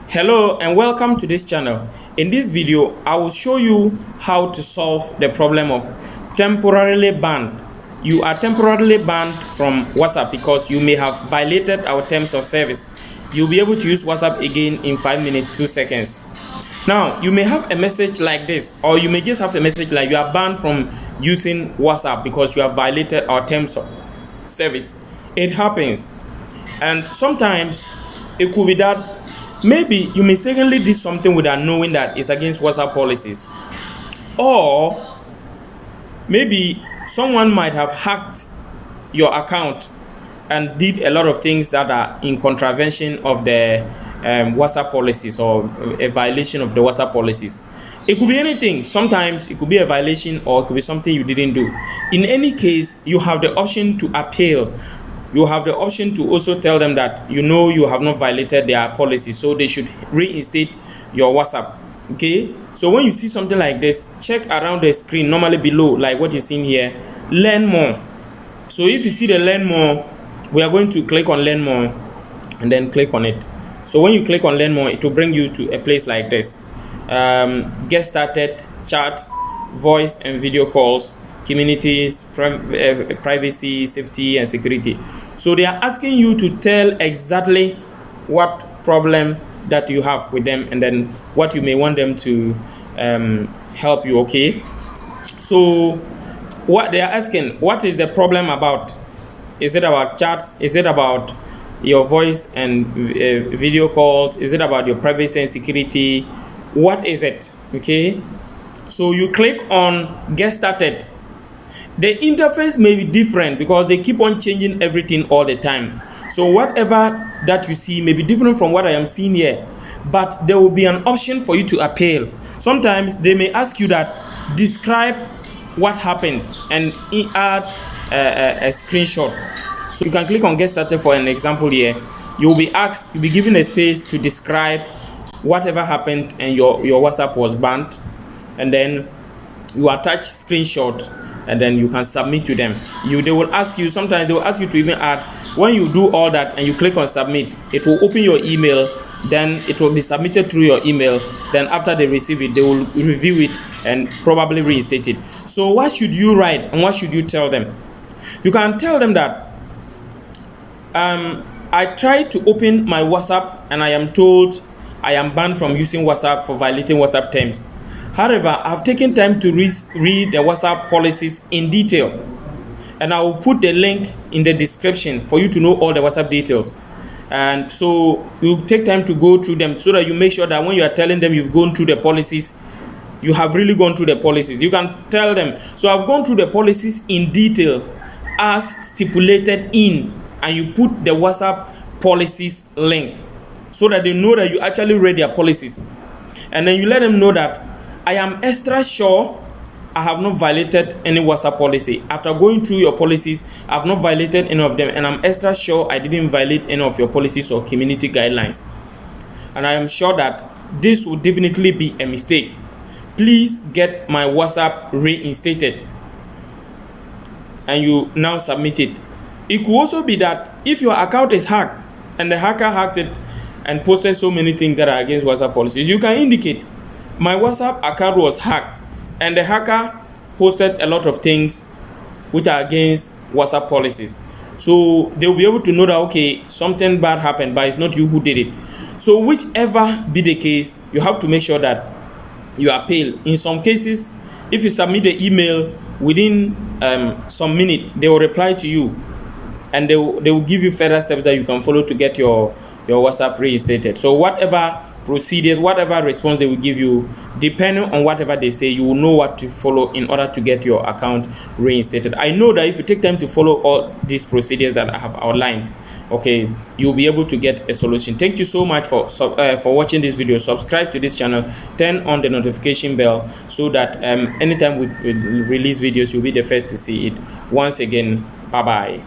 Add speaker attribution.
Speaker 1: Hello and welcome to this channel. In this video, I will show you how to solve the problem of temporarily banned. You are temporarily banned from WhatsApp because you may have violated our terms of service. You'll be able to use WhatsApp again in 5 minutes, 2 seconds. Now, you may have a message like this, or you may just have a message like you are banned from using WhatsApp because you have violated our terms of service. It happens. And sometimes it could be that maybe you mistakenly did something without knowing that it's against WhatsApp policies. Or maybe someone might have hacked your account and did a lot of things that are in contravention of the WhatsApp policies or a violation of the WhatsApp policies. It could be anything. Sometimes it could be a violation or it could be something you didn't do. In any case, you have the option to appeal. You have the option to also tell them that you know you have not violated their policy, so they should reinstate your WhatsApp. Okay, so when you see something like this, check around the screen, normally below, like what you're seeing here, learn more. So if you see the learn more, we are going to click on learn more and then click on it. So when you click on learn more, it will bring you to a place like this. Get started, chats, voice and video calls, communities, privacy, safety and security. So they are asking you to tell exactly what problem that you have with them and then what you may want them to help you. Okay, so what they are asking, what is the problem about? Is it about chats? Is it about your voice and video calls? Is it about your privacy and security? What is it? Okay, so you click on get started. The interface may be different because they keep on changing everything all the time. So whatever that you see may be different from what I am seeing here, but there will be an option for you to appeal. Sometimes they may ask you that describe what happened and add a screenshot. So you can click on get started for an example here. You will be asked, you'll be given a space to describe whatever happened and your WhatsApp was banned, and then you attach screenshot and then you can submit to them. They will ask you, sometimes they will ask you to even add. When you do all that and you click on submit, it will open your email, then it will be submitted through your email. Then after they receive it, they will review it and probably reinstate it. So what should you write and what should you tell them? You can tell them that I tried to open my WhatsApp and I am told I am banned from using WhatsApp for violating WhatsApp terms. However, I've taken time to read the WhatsApp policies in detail, and I will put the link in the description for you to know all the WhatsApp details. And so you take time to go through them so that you make sure that when you are telling them you've gone through the policies, you have really gone through the policies. You can tell them, so I've gone through the policies in detail as stipulated in, and you put the WhatsApp policies link so that they know that you actually read their policies. And then you let them know that I am extra sure I have not violated any WhatsApp policy. After going through your policies, I have not violated any of them, and I'm extra sure I didn't violate any of your policies or community guidelines. And I am sure that this will definitely be a mistake. Please get my WhatsApp reinstated. And you now submit it. It could also be that if your account is hacked and the hacker hacked it and posted so many things that are against WhatsApp policies, you can indicate my WhatsApp account was hacked and the hacker posted a lot of things which are against WhatsApp policies. So they will be able to know that, okay, something bad happened, but it's not you who did it. So whichever be the case, you have to make sure that you appeal. In some cases, if you submit the email within some minute, they will reply to you and they will give you further steps that you can follow to get your WhatsApp reinstated. So whatever procedure, whatever response they will give you, depending on whatever they say, you will know what to follow in order to get your account reinstated. I know that if you take time to follow all these procedures that I have outlined, okay, you'll be able to get a solution. Thank you so much for watching this video. Subscribe to this channel, turn on the notification bell so that anytime we release videos, you'll be the first to see it. Once again, bye bye.